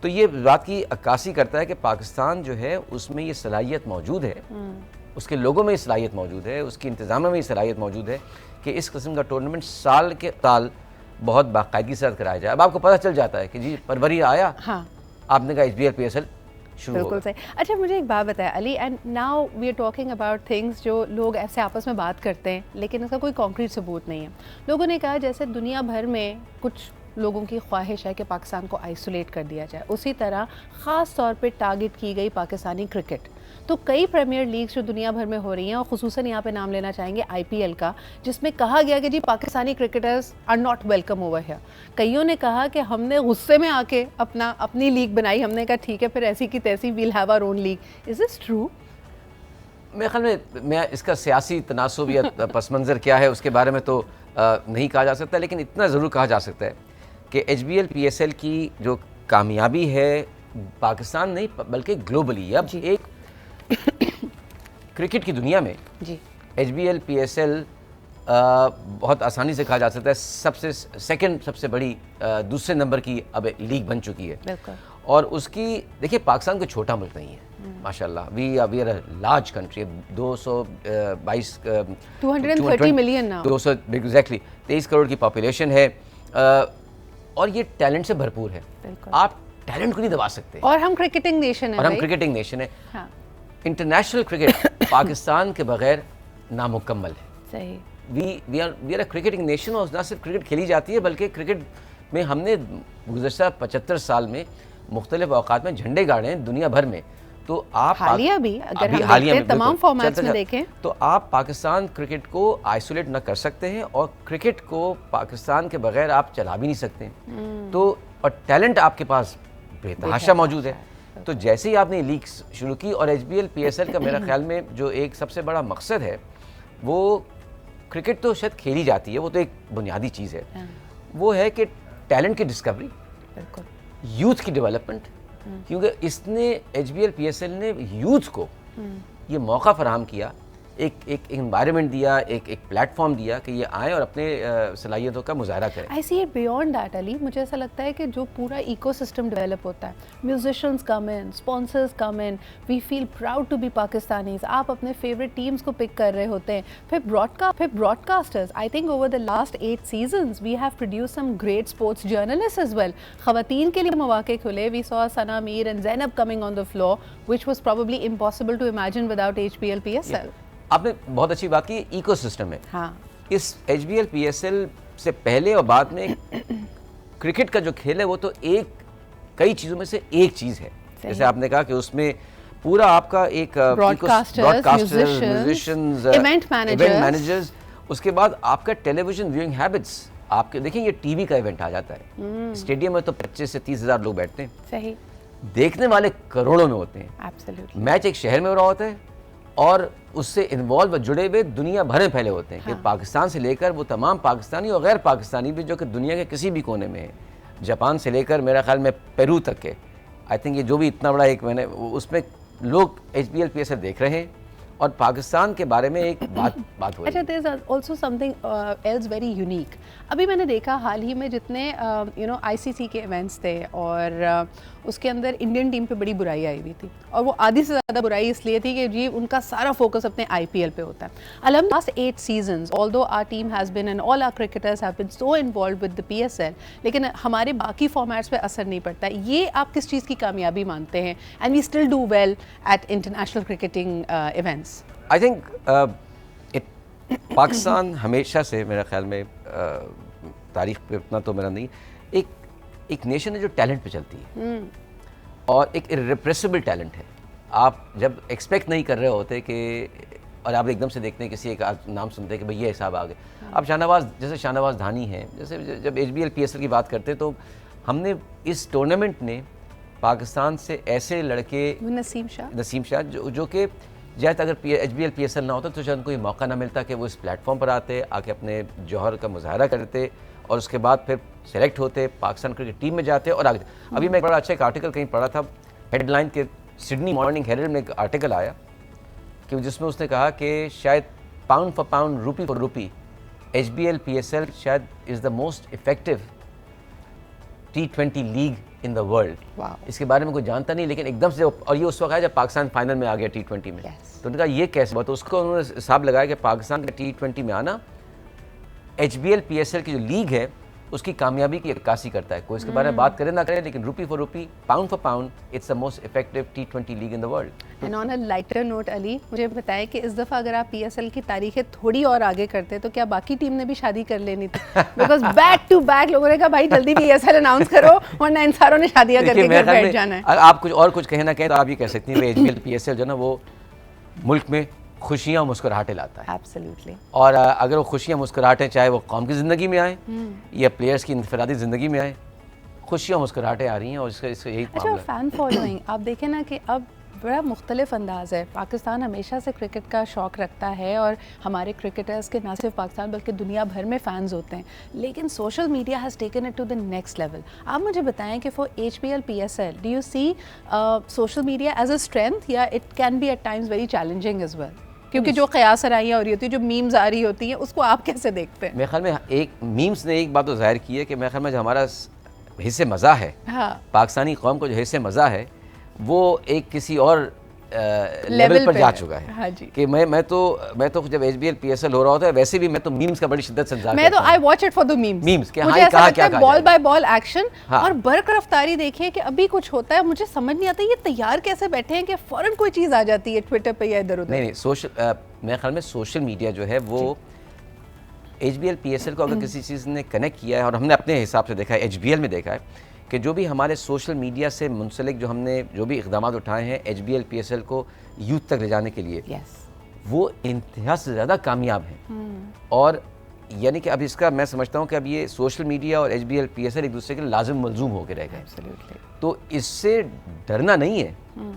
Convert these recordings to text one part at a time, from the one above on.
تو یہ بات کی عکاسی کرتا ہے کہ پاکستان جو ہے اس میں یہ صلاحیت موجود ہے، اس کے لوگوں میں یہ صلاحیت موجود ہے، اس کی انتظامیہ میں یہ صلاحیت موجود ہے کہ اس قسم کا ٹورنامنٹ سال کے سال بہت باقاعدگی سے کرایا جائے. اب آپ کو پتہ چل جاتا ہے کہ جی فروری آیا، آپ نے کہا HBL PSL شروع ہوگا. بالکل صحیح. اچھا مجھے ایک بات بتائیں Ali, and now we are talking about things جو لوگ ایسے آپس میں بات کرتے ہیں لیکن اس کا کوئی کانکریٹ ثبوت نہیں ہے. لوگوں نے کہا جیسے دنیا بھر میں کچھ لوگوں کی خواہش ہے کہ پاکستان کو آئسولیٹ کر دیا جائے، اسی طرح خاص طور پہ ٹارگٹ کی گئی پاکستانی کرکٹ. تو کئی پریمیئر لیگز جو دنیا بھر میں ہو رہی ہیں، اور خصوصاً یہاں پہ نام لینا چاہیں گے IPL کا، جس میں کہا گیا کہ جی Pakistani cricketers are not welcome over here. کئیوں نے کہا کہ ہم نے غصے میں آ کے اپنی لیگ بنائی، ہم نے کہا ٹھیک ہے پھر ایسی کی تیسی we'll have our own league. Is this true? میرے خیال میں اس کا سیاسی تناسب یا پس منظر کیا ہے اس کے بارے میں تو نہیں کہا جا سکتا، لیکن اتنا ضرور کہا جا سکتا ہے کہ HBL PSL کی جو کامیابی ہے پاکستان نہیں بلکہ گلوبلی، اب ایک کرکٹ کی دنیا میں HBL PSL بہت آسانی سے کہا جا سکتا ہے سیکنڈ سب سے بڑی دوسرے نمبر کی اب لیگ بن چکی ہے. اور اس کی دیکھیے پاکستان کوئی چھوٹا ملک نہیں ہے ماشاءاللہ. We are a large country. 230 million نا 23 کروڑ کی پاپولیشن ہے، اور یہ ٹیلنٹ سے بھرپور ہے. آپ ٹیلنٹ کو نہیں دبا سکتے. اور ہم کرکٹنگ نیشن ہے. انٹرنیشنل کرکٹ پاکستان کے بغیر نامکمل ہے. صحیح. وی آر اے کرکٹنگ نیشن، اور نہ صرف کرکٹ کھیلی جاتی ہے بلکہ کرکٹ میں ہم نے گزشتہ 75 سال میں مختلف اوقات میں جھنڈے گاڑے ہیں دنیا بھر میں. تو آپ حالیہ بھی اگر ہم دیکھتے ہیں تمام فارمیٹس میں دیکھیں تو آپ پاکستان کرکٹ کو آئسولیٹ نہ کر سکتے ہیں، اور کرکٹ کو پاکستان کے بغیر آپ چلا بھی نہیں سکتے. تو اور ٹیلنٹ آپ کے پاس بے تحاشا موجود ہے. تو جیسے ہی آپ نے لیگ شروع کی، اور HBL PSL کا میرا خیال میں جو ایک سب سے بڑا مقصد ہے وہ کرکٹ تو شاید کھیلی جاتی ہے، وہ تو ایک بنیادی چیز ہے، وہ ہے کہ ٹیلنٹ کی ڈسکوری، یوتھ کی ڈیولپمنٹ. کیونکہ اس نے HBL PSL نے یوتھ کو یہ موقع فراہم کیا، ایک انوائرمنٹ دیا، ایک پلیٹ فارم دیا کہ یہ آئیں اور اپنے صلاحیتوں کا مظاہرہ کریں. I see it beyond that علی. مجھے ایسا لگتا ہے کہ جو پورا ایکو سسٹم ڈیولپ ہوتا ہے، musicians come in, sponsors come in, we feel proud to be Pakistanis. آپ اپنے فیوریٹ ٹیمز کو پک کر رہے ہوتے ہیں. پھر broadcasters. I think over the last 8 seasons we have produced some great sports journalists as well. خواتین کے لیے مواقع کھلے. We saw Sana Mir and Zainab coming on the floor, which was probably impossible to imagine without HBL PSL. آپ نے بہت اچھی بات کی، ایکو سسٹم ہے. اس HBL PSL سے پہلے اور بعد میں کرکٹ کا جو کھیل ہے وہ تو کئی چیزوں میں سے ایک چیز ہے. جیسے آپ نے کہا کہ اس میں پورا آپ کا ایک براڈکاسٹرز، میوزیشنز، ایونٹ مینیجرز، اس کے بعد آپ کا ٹیلی ویژن ویونگ ہیبٹس. آپ کے دیکھیں یہ ٹی وی کا ایونٹ آ جاتا ہے، اسٹیڈیم میں تو 25 سے 30 ہزار لوگ بیٹھتے ہیں. صحیح. دیکھنے والے کروڑوں میں ہوتے ہیں. میچ ایک شہر میں ہو رہا ہوتا ہے اور اس سے انوالو و جڑے ہوئے دنیا بھر میں پھیلے ہوتے ہیں کہ پاکستان سے لے کر وہ تمام پاکستانی اور غیر پاکستانی بھی جو کہ دنیا کے کسی بھی کونے میں ہے، جاپان سے لے کر میرا خیال میں پیرو تک کے. آئی تھنک یہ جو بھی اتنا بڑا ایک میں نے اس میں لوگ HBL PSL دیکھ رہے ہیں اور پاکستان کے بارے میں ایک بات ہو رہی ہے. اچھا there is also something else very unique. ابھی میں نے دیکھا حال ہی میں جتنے ICC کے ایونٹس تھے اور اس کے اندر انڈین ٹیم پہ بڑی برائی آئی ہوئی تھی، اور وہ آدھی سے زیادہ برائی اس لیے تھی کہ جی ان کا سارا فوکس اپنے IPL پہ ہوتا ہے. الحمد last 8 seasons although our team has been and all our cricketers have been so involved with the PSL، لیکن ہمارے باقی فارمیٹس پہ اثر نہیں پڑتا. یہ آپ کس چیز کی کامیابی مانتے ہیں؟ and we still do well at international cricketing events. I think Pakistan ہمیشہ سے میرا خیال میں تاریخ پہ اتنا تو میرا نہیں، ایک نیشن ہے جو ٹیلنٹ پہ چلتی ہے، اور ایک irrepressible ٹیلنٹ ہے. آپ جب ایکسپیکٹ نہیں کر رہے ہوتے کہ، اور آپ ایک دم سے دیکھتے ہیں کسی ایک نام سنتے ہیں کہ بھئی یہ حساب آ گئے. اب جیسے شاہ نواز دھانی ہیں، جیسے جب HBL PSL کی بات کرتے تو ہم نے اس ٹورنامنٹ نے پاکستان سے ایسے لڑکے، نسیم شاہ جو کہ جیسے اگر HBL PSL نہ ہوتا تو شاید ان کو یہ موقع نہ ملتا کہ وہ اس پلیٹ فارم پر آتے، آ کے اپنے جوہر کا مظاہرہ کرتے، اور اس کے بعد پھر سلیکٹ ہوتے، پاکستان کرکٹ ٹیم میں جاتے اور آگے. ابھی میں ایک بڑا اچھا ایک آرٹیکل کہیں پڑھا تھا، ہیڈ لائن کے سڈنی مارننگ ہیرلڈ میں ایک آرٹیکل آیا کہ جس میں اس نے کہا کہ شاید pound for pound, rupee for rupee, HBL PSL شاید is the most effective T20 league in the world. Wow. اس کے بارے میں کوئی جانتا نہیں, لیکن ایک دم سے, اور یہ اس وقت ہے جب پاکستان فائنل میں آ گیا T20 میں. تو انہوں نے کہا یہ کیسے بات, تو اس کو انہوں نے حساب لگایا کہ پاکستان کا T20 میں آنا HBL PSL کی جو لیگ ہے اس کی کامیابی کی عکاسی کرتا ہے. کوئی اس کے بارے میں بات کرے نہ کرے, لیکن rupee for rupee, pound for pound, it's the most effective T20 league in the world. And on a lighter note Ali, مجھے بتائیں کہ اس دفعہ اگر آپ PSL کی تاریخیں تھوڑی اور آگے کرتے تو کیا باقی ٹیم نے بھی شادی کر لینی تھی؟ بیکاز بیک ٹو بیک لوگوں نے کہا بھائی جلدی PSL اناؤنس کرو, ورنہ ان ساروں نے شادیاں کر کے گھر بیٹھ جانا ہے. آپ کچھ اور کچھ کہیں نہ کہیں تو آپ یہ کہہ سکتی ہیں HBL PSL جو ہے نا وہ ملک میں خوشیاں مسکراہٹیں لاتا ہے. ایبسلیوٹلی. اور اگر وہ خوشیاں مسکراہٹیں چاہے وہ قوم کی زندگی میں آئیں یا پلیئرز کی انفرادی زندگی میں آئیں, خوشیاں مسکراہٹیں آ رہی ہیں, اور اس کا یہی اچھا, معاملہ ہے. فین فالوئنگ آپ دیکھیں نا کہ اب بڑا مختلف انداز ہے. پاکستان ہمیشہ سے کرکٹ کا شوق رکھتا ہے اور ہمارے کرکٹرز کے نہ صرف پاکستان بلکہ دنیا بھر میں فینز ہوتے ہیں, لیکن social media has taken it to the next level. آپ مجھے بتائیں کہ for HBL PSL do you see social media as a strength یا it can be at times very challenging as well, کیونکہ جو قیاس آرائیاں ہو رہی ہوتی ہیں, جو میمز آ رہی ہوتی ہیں, اس کو آپ کیسے دیکھتے ہیں؟ میرے خیال میں ایک میمز نے ایک بات تو ظاہر کی ہے کہ میرے خیال میں جو ہمارا حصے مزہ ہے, پاکستانی قوم کو جو حصے مزہ ہے وہ ایک کسی اور لیول پر جا چکا ہے. کہ میں تو جب HBL PSL ہو رہا ہوتا ہے ویسے بھی میں تو میمز کا بڑی شدت سے انتظار کرتا ہوں. میں تو I watch it for the memes کہ ہاں کہاں کیا کہا بال بائی بال ایکشن اور برق رفتاری دیکھیے کہ ابھی کچھ ہوتا ہے, مجھے سمجھ نہیں آتا یہ تیار کیسے بیٹھے ہیں کہ فوراً کوئی چیز آ جاتی ہے ٹویٹر پہ یا ادھر ادھر. نہیں میرے خیال میں سوشل میڈیا جو ہے وہ HBL PSL کو اگر کسی چیز نے کنیکٹ کیا ہے, اور ہم نے اپنے حساب سے دیکھا ہے, HBL میں دیکھا ہے کہ جو بھی ہمارے سوشل میڈیا سے منسلک جو ہم نے جو بھی اقدامات اٹھائے ہیں HBL PSL کو یوتھ تک لے جانے کے لیے, وہ انتہا سے زیادہ کامیاب ہیں. اور یعنی کہ اب اس کا میں سمجھتا ہوں کہ اب یہ سوشل میڈیا اور HBL PSL ایک دوسرے کے لازم ملزوم ہو کے رہ گئے. تو اس سے ڈرنا نہیں ہے,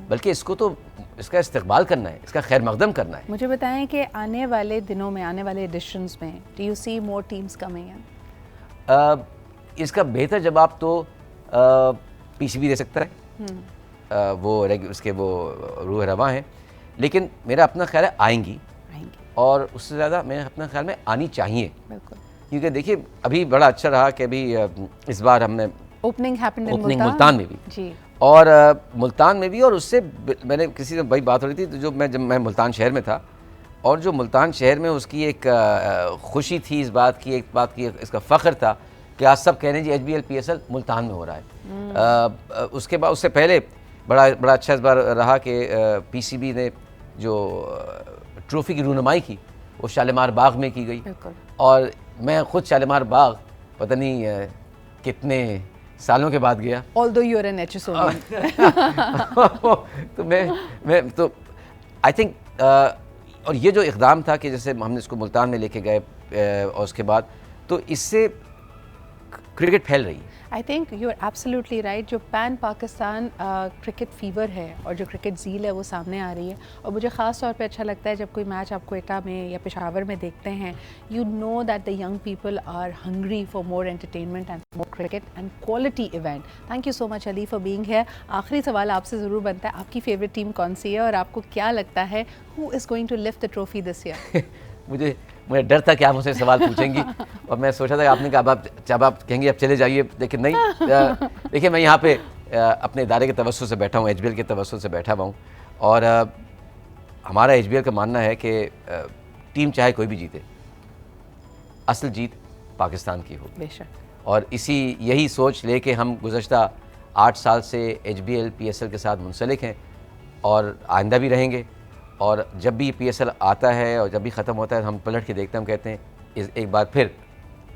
بلکہ اس کو تو اس کا استقبال کرنا ہے, اس کا خیر مقدم کرنا ہے. مجھے بتائیں کہ آنے والے دنوں میں, آنے والے ایڈیشنز میں do you see more teams coming in? اس کا بہتر جواب تو PCB دے سکتا ہے, وہ اس کے وہ روح رواں ہیں, لیکن میرا اپنا خیال ہے آئیں گی, اور اس سے زیادہ میرے اپنا خیال میں آنی چاہیے. کیونکہ دیکھیے ابھی بڑا اچھا رہا کہ ابھی اس بار ہم نے اوپننگ ملتان میں بھی, اور ملتان میں بھی, اور اس سے میں نے کسی سے بڑی بات ہو رہی تھی جب میں ملتان شہر میں تھا, اور جو ملتان شہر میں اس کی ایک خوشی تھی اس بات کی, اس کا فخر تھا کہ آج سب کہہ رہے ہیں جی HBL PSL ملتان میں ہو رہا ہے. اس کے بعد اس سے پہلے بڑا اچھا اس بار رہا کہ PCB نے جو ٹرافی کی رونمائی کی وہ شالیمار باغ میں کی گئی, اور میں خود شالیمار باغ پتہ نہیں کتنے سالوں کے بعد گیا. although you are an HSOD. تو میں تو آئی تھنک, اور یہ جو اقدام تھا کہ جیسے ہم نے اس کو ملتان میں لے کے گئے, اور اس کے بعد تو اس سے کرکٹ پھیل رہی ہے. I think you are absolutely right. جو پین پاکستان کرکٹ فیور ہے اور جو کرکٹ زیل ہے وہ سامنے آ رہی ہے, اور مجھے خاص طور پہ اچھا لگتا ہے جب کوئی میچ آپ کوئٹہ میں یا پشاور میں دیکھتے ہیں, you know that the young people are hungry for more entertainment and more cricket and quality event. Thank you so much Ali for being here. آخری سوال آپ سے ضرور بنتا ہے, آپ کی فیوریٹ ٹیم کون سی ہے, اور آپ کو کیا لگتا ہے who is going to lift the trophy this year? مجھے ڈر تھا کہ آپ مجھ سے سوال پوچھیں گی, اور میں سوچا تھا کہ آپ نے کہا جب آپ کہیں گے اب چلے جائیے, لیکن نہیں. دیکھیے میں یہاں پہ اپنے ادارے کے توسط سے بیٹھا ہوں, HBL کے توسط سے بیٹھا ہوا ہوں, اور ہمارا HBL کا ماننا ہے کہ ٹیم چاہے کوئی بھی جیتے, اصل جیت پاکستان کی ہو. بے شک. اور یہی سوچ لے کے ہم گزشتہ 8 سال سے HBL PSL کے ساتھ منسلک ہیں, اور آئندہ بھی رہیں گے. اور جب بھی PSL آتا ہے اور جب بھی ختم ہوتا ہے ہم پلٹ کے دیکھتے ہیں, ہم کہتے ہیں ایک بار پھر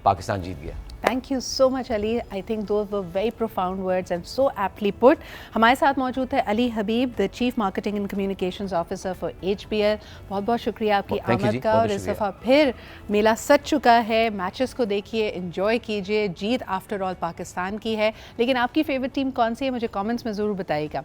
پاکستان جیت گیا. Thank you so much Ali. I think those were very profound words and so aptly put. ہمارے ساتھ موجود ہے Ali Habib, the chief marketing and communications officer for HBL. بہت بہت شکریہ آپ کی آمد کا, اور اس دفعہ پھر میلہ سج چکا ہے. میچز کو دیکھیے, انجوائے کیجیے. جیت آفٹر آل پاکستان کی ہے, لیکن آپ کی فیوریٹ ٹیم کون سی ہے مجھے کامنٹس میں ضرور بتائیے گا.